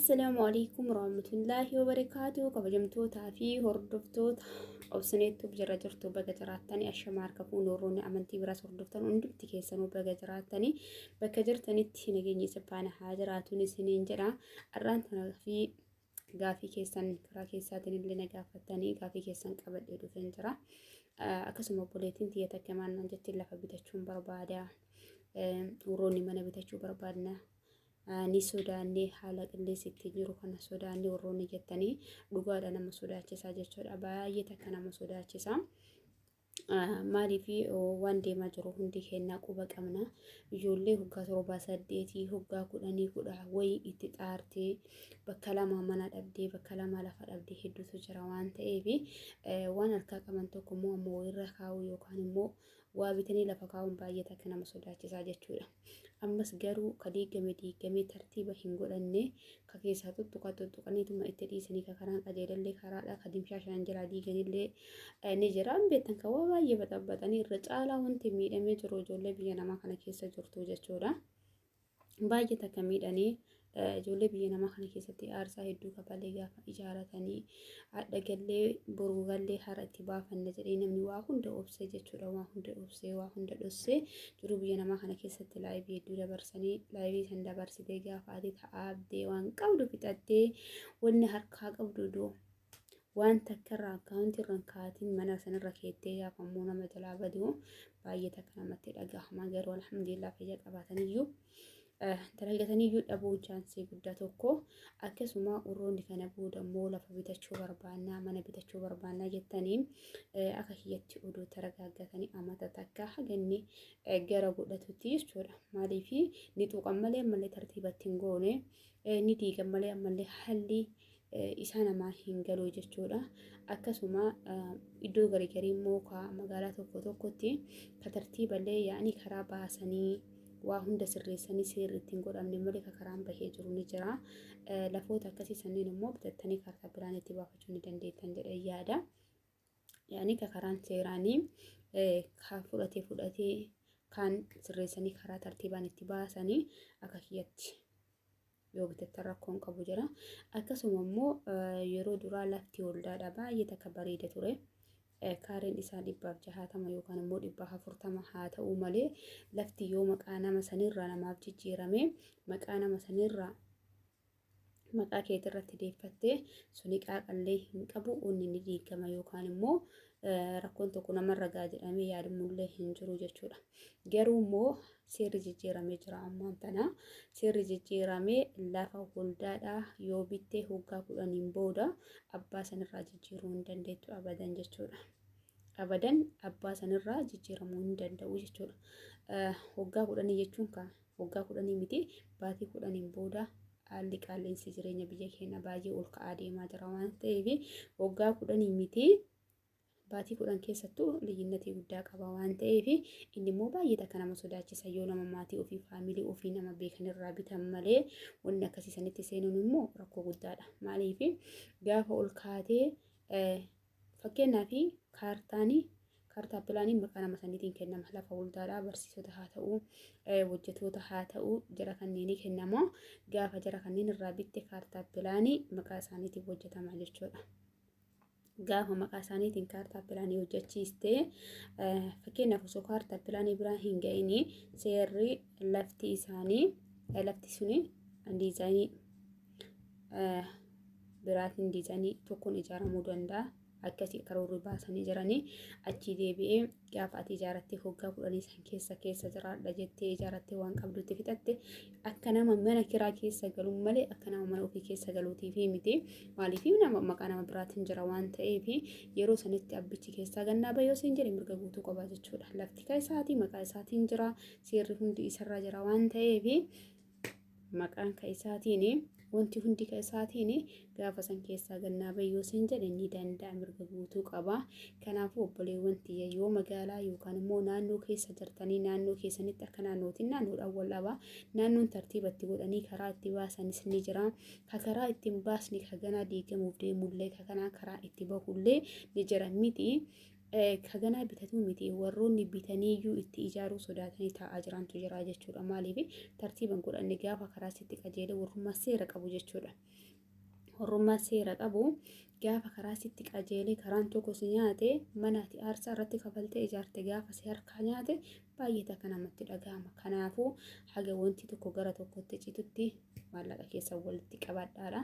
السلام عليكم ورحمة الله وبركاته. كبجمتوتا في هردفتوت أو سنيتو بجرجرتو بجراتني أشمار كفون وروني أمنتي براس هردفتن وندبتي كيسانو بجراتني بكجرتني تينجيني سبحانه حاجراتوني سنين جرا أرانتنا في غافي كيسان كرا كيساتني اللي نجافتني غافي كيسان قبل يدو فنجرا أكسم بوليتين تيتا كمان نجت اللي فبتشون بربادا وروني ما نبتشون بربادنا ni sodaanni haala qilleensitti jiru kana sodaanni warroonni jettanii dhugaadha nama sodaachisaa jechuudha. Baay'ee takka nama sodaachisaa. Maaliif waan deemaa jiru hundi kennaa quba qabna. Ijoollee hoggaa 7-8 hoggaa 10 wayii itti xaartee bakka lama mana dhabdee bakka lama lafa dhabdee hedduutu jira waan ta'eef waan harkaa qaban tokko immoo irra kaa'u yookaan immoo waa bitanii lafa kaa'uun baay'ee takka nama sodaachisaa jechuudha. Ammas garuu diigamee tartiiba hin godhanne ka keessaa tuttuqaniituma itti dhiisanii ka karaan qajeelallee karaadha ka dimshaashaan jira diiganillee ni jira. Beektan ka waa baay'ee baxabbatanii irra caalaa wanti miidhamee jiru ijoollee biyya namaa kana keessa jirtu jechuudha. Baay'ee takka miidhanii ijoollee biyya namaa kana keessatti aarsaa hedduu kafalee gaafa ijaaratanii adda gallee boruu gallee hara itti baafanna jedhee namni waa hunda obsee jechuudha. Waa hunda obsee waa hunda dhossee jiru biyya namaa kana keessatti laayivii hedduu dabarsanii laayivii san dabarsitee gaafa ati ta'aabdee waan qabdu fixattee wanni harkaa qabdu doo waan takkarraa akkaawuntii irraan kaatiin mana sanarra keettee gaafa immoo nama jalaa badu baay'ee takka namatti dhagahama. Garuu alhamdulillah fayyaa qabaataniyyuu dalagataniyyuu dhabuu chaansii guddaa tokko akkasuma warroonni kana booda immoo lafa bitachuu barbaannaa mana bitachuu barbaannaa jettanii akka kiyyatti oduu taragaaggatanii amata takka haganni gara godhatutti jechuudha. Maaliif ni tuqan malee ammallee tartiibatti hin goone ni diigan malee ammallee haalli isaa namaa hin galuu jechuudha. Akkasuma iddoo garagarii immoo magaalaa tokkotti ka tartiiballee yaa'anii karaa baasanii waa hunda sirreessanii seerri ittiin godhamne malee ka karaan bahee jiru ni jira. Lafoota akkasii sanniin immoo bitattanii kaartaa biraan itti baafachuu ni dandeettan jedhee yaada. Yaa'anii ka karaan seeraanii ka fudhatee kan sirreessanii karaa tartiibaan itti baasanii akka kiyyatti yoo bitattan rakkoon qabu jira. Akkasuma immoo yeroo duraa lafti waldaadha baay'ee takka bareeda ture. Kaareen isaa 160 yookaan immoo 140 haa ta'u malee lafti yoo maqaa nama sanirraa namaaf jijjiirame maqaa nama sanirraa maqaa keetirratti deeffattee suni qaaqallee hin qabu onni ni diigama yookaan immoo rakkoon tokko namarra gaa jedhamee yaadamullee hin jiru jechuudha. Garuu immoo seerri jijjiiramee jira ammaan tana seerri jijjiiramee lafa waldaadhaa yoo bittee hoggaa 10 booda abbaa sanirraa jijjiiruu hin dandeettu abadan jechuudha. Abadan abbaa sanirraa jijjiiramuu hin danda'u jechuudha. Hoggaa 10 jechuun hoggaa 10 miti baatii 10 booda haalli qaala'insi jireenya biyya keenya baay'ee ol ka'aa deemaa jira waan ta'eef hoggaa 10 miti baatii 10 keessattuu liyyinnatii guddaa qaba waan ta'eef inni immoo baay'ee takka nama sodaachisa yoo nama maatii ofii faamilii ofii nama beekanirraa bitan malee wanni akkasii sanitti seenuun immoo rakkoo guddaadha. Maaliif gaafa ol kaatee fakkeenyaaf kaartaa pilaanii maqaa nama saniitiin kennama. Lafa waldaadhaa barsiisota haa ta'u hojjetoota haa ta'u jara kanneenii kennama. Gaafa jara kanneen irraa bitte kaartaa pilaanii maqaa isaaniitiin hojjetama jechuudha. Gaafa maqaa isaaniitiin kaartaa pilaanii hojjechiistee fakkeenyaaf osoo kaartaa pilaanii biraan hin ga'ini seerri lafti suni diizaayinii biraatiin diizaayinii tokkoon ijaaramuu danda'a. Akkasii karoorri baasanii jiranii achi deebi'ee gaafa ati ijaarattee hoggaa 10 san keessa jiraadha jettee ijaarattee waan qabdutti fixatte akka nama mana kiraa keessa galu malee akka nama mana ofii keessa galuutiif miti. Maaliif maqaa nama biraatiin jira waan ta'eef yeroo sanitti abbichi keessaa gannaa bayoo siin jedhe mirga guutuu qaba jechuudha. Lafti ka isaatii maqaa isaatiin jira seerri hundi isarra jira waan ta'eef maqaan ka isaatiin wanti hundi ka isaatiin gaafa san keessaa gannaa bayoo siin jedhe ni danda'a mirga guutuu qaba. Kanaafuu obboleewwan tiyya yoo magaalaa yookaan immoo naannoo keessa jirtanii naannoo keessanitti akka naannootiin naannoodhaan wal dhaba naannoon tartiibatti godhanii karaa itti baasanis ni jira. Ka karaa ittiin baasni ka ganaa diigamuuf deemullee ka kanaa karaa itti bahullee ni jira miti. kaganaa bitatuu miti warroonni bitaniiyyuu itti ijaaruu sodaatanii taa'aa jirantu jira jechuudha. Maaliif tartiiban godhanne gaafa karaa sitti qajeele warrummaa seera qabu jechuudha. Warrummaa seera qabu gaafa karaa sitti qajeele karaan tokko si nyaate manaati aarsaa irratti kafaltee ijaarte gaafa si harkaa nyaate baay'ee takka namatti dhagahama. Kanaafuu haga wanti tokko gara tokkotti citutti maallaqa keessa walitti qabadhaadha.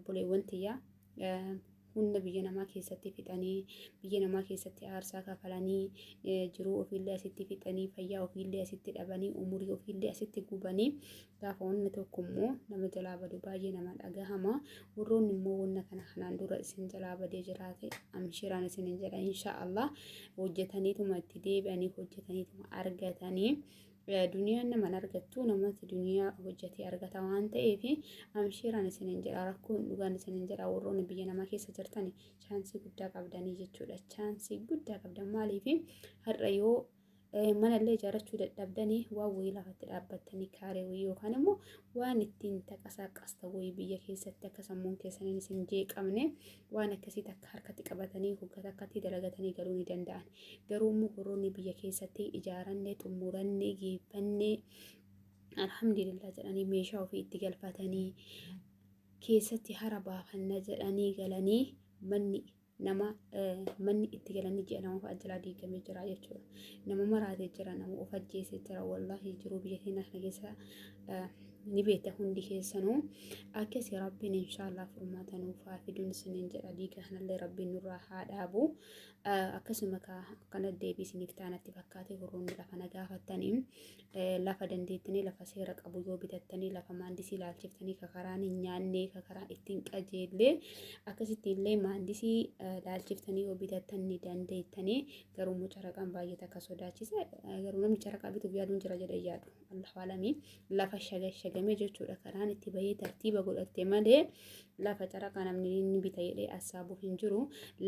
Buleewwan tiyyaa hunda biyya namaa keessatti fixanii biyya namaa keessatti aarsaa kafalanii jiruu ofiillee asitti fixanii fayyaa ofiillee asitti dhabanii umurii ofiillee asitti gubanii gaafa wanni tokko immoo nama jalaa badu baay'ee nama dhagahama. Warroonni immoo wanna kana kanaan dura isin jalaa badee jiraate amshiraan isin hin jedha inshaallah hojjetaniituma itti deebi'anii hojjetaniituma argatanii duniyaan nama argattu namatti duniyaa hojjetee argata waan ta'eef amshiraan isin hin jedha rakkoon dhugaan isin hin jedha. Warroonni biyya namaa keessa jirtan chaansii guddaa qabdanii jechuudha. Chaansii guddaa qabdan maaliif har'a yoo manallee ijaarrachuu dadhabdanii waan wayii lafatti dhaabbattanii kaaree wayii yookaan immoo waan ittiin taqasaaqasta wayii biyya keessatti akka sammuun keessaniin isin jeeqamne waan akkasii takka harkatti qabatanii hoggata akkatti dalagatanii galuu ni danda'an. Garuu immoo warroonni biyya keessatti ijaaranne xumuranne geeffanne alhamdulillah jedhanii meeshaa ofii itti galfatanii keessatti hara baafanna jedhanii galanii manni itti galanii ji'a nama fa'a jalaa diigamee jira jechuudha. Nama maraatee jira, nama of ajjeesee jira. Wallaahi jiruu biyya keenya kana keessa ni beekta hundi keessanuu. Akkasii rabbiin inshaallah furmaata nuuf haa fiduun isiniin jedha. Diiga kanallee rabbiin nurraa haa dhaabu. Akkasuma kana deebisiniif taanatti fakkaate warroonni lafa na gaafatanii lafa dandeettanii lafa seera qabu yoo bitattanii lafa maandisii laalchiftanii kakaraan hin nyaanne kakaraan ittiin qajeellee akkasittiillee maandisii laalchiftanii yoo bitattan ni dandeettanii. Garuu immoo caraqaan baay'ee takka sodaachisa. Garuu namni caraqaa bituuf yaaduun jira jedhee yaadu allahu alamii lafa shagamee jechuudha. Karaan itti bahee tartiiba godhatte malee lafa caraqaa namni ni bita jedhee asaabuuf hin jiru.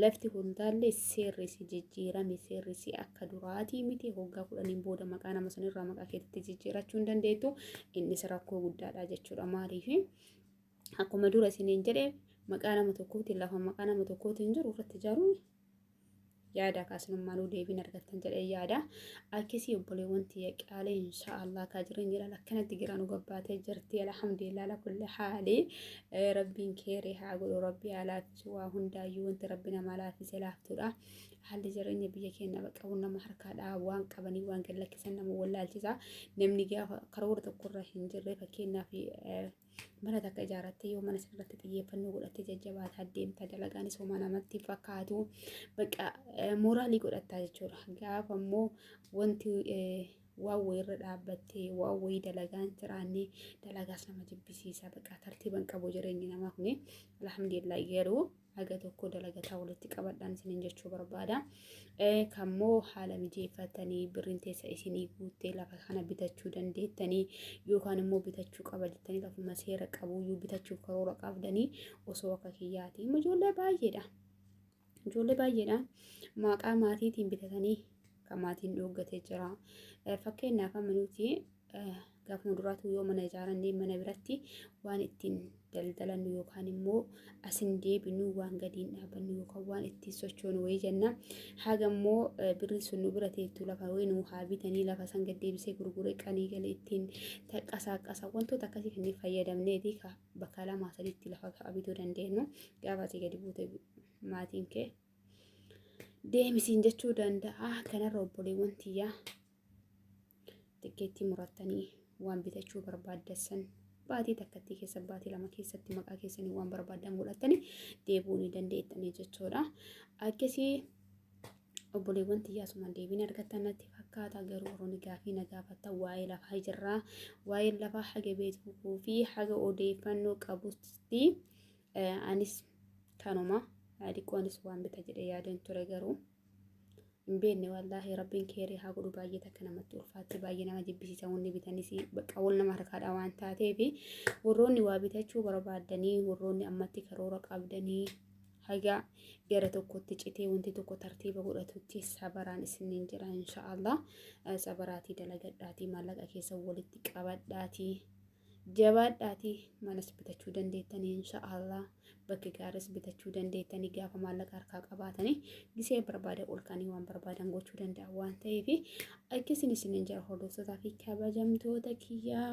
Lafti hundaallee seerrisi jijjiirame seerrisi akka duraatii miti hoggaa 10 booda maqaa nama sanirraa maqaa keetti jijjiirachuu hin dandeettu. Innis rakkoo guddaadha jechuudha. Maaliif akkuma dura isiniin jedhe maqaa nama tokkootiin lafa maqaa nama tokkootiin jiru irratti ijaaruun yaada kaasnummaanuu deebiin argattan jedhee yaada. Akkasii obboleewwan tiyya qaalee inshaallah kaa jiran jedhan akkanatti giraa nu gabbaatee jirti. Alhamdulillah la kulli haali rabbiin keeree haa godhu rabbi haa laaffisu waa hundaayyuu wanti rabbi nama laaffise laaftudha. Haalli jireenya biyya keenya qabu nama harkaadhaa waan qabanii waan gallakkisan nama wallaalchisa. Namni gaafa karoora tokkorra hin jirre fakkeenyaaf mana takka ijaarrattee yoo mana sirratti xiyyeeffannoo godhattee jajjabaataa deemta dalagaanis homaa namatti fakkaatu bakka mooraalii godhattaa jechuudha. Gaafa immoo wanti waan wayirra dhaabbattee waan wayii dalagaan jiraanne dalagaas nama jibbisiisa bakka tartiiban qabu jireenyi namaa kuni alhamdulillah yeroo haga tokko dalagataa walitti qabadhaan isiniin jechuu barbaada. Kammoo haala mijeeffatanii birriin teessa isinii guuttee lafa kana bitachuu dandeettanii yookaan immoo bitachuu qabattanii lafuma seera qabuyyuu bitachuuf karoora qabdanii osoo akka kiyyaati. Ijoollee baay'eedha. Ijoollee baay'eedha. Maqaa maatiitiin bitatanii kan maatiin dhooggatee jira. Fakkeenyaaf amma nuti gaafuma duraatu yoo mana ijaarannee mana biratti waan ittiin daldalannu yookaan immoo asin deebinu waan gadiin dhaabannu yookaan waan ittiin sochoonu wayii jenna. Haga immoo birri sun nu bira teettu lafa wayii nu haa bitanii lafa san gad deebisee gurguree qanii galee ittiin taqasaaqasa wantoota akkasii kanneen fayyadamneeti bakka 2-3 lafa bituu dandeenyu. Gaafa asii gadi buute maatiin kee deemisiin jechuu danda'a. Kanarra obboleewwan tiyyaa tikkeetti murattanii waan bitachuu barbaaddan baatii takkatti keessa baatii 2 keessatti maqaa keessanii waan barbaadan godhattanii deebuu ni dandeettanii jechuudha. Akkasii obboleewwan tiyyaa suma deebiin argattan natti fakkaata. Garuu warroonni gaafii na gaafatan waa'ee lafaa jirraa waa'ee lafaa haga beekuu fi haga odeeffannoo qabutti anis kanuma dhiqoonis waan bita jedhee yaadan ture garuu hin beekne wallaahi rabbiin keerii haa godhu. Baay'ee takka namatti ulfaatti baay'ee nama jibbisiisa wanni bitanis bakka wal nama harkaadhaa waan taateef warroonni waa bitachuu barbaadanii warroonni ammatti karoora qabdanii haga gara tokkotti citee wanti tokko tartiiba godhatutti sabaraan isiniin jira inshaallah. Sabaraatii dalagadhaatii maallaqa keessa walitti qabadhaatii jabaadhaatii manas bitachuu dandeettanii insha'Allah bakki gaaris bitachuu dandeettanii gaafa maallaqa harkaa qabaatanii gisee barbaada olkaanii waan barbaadan gochuu danda'a waan ta'eef akkasiin isiniin jira hordoftoota fi kabajamtoota kiyyaa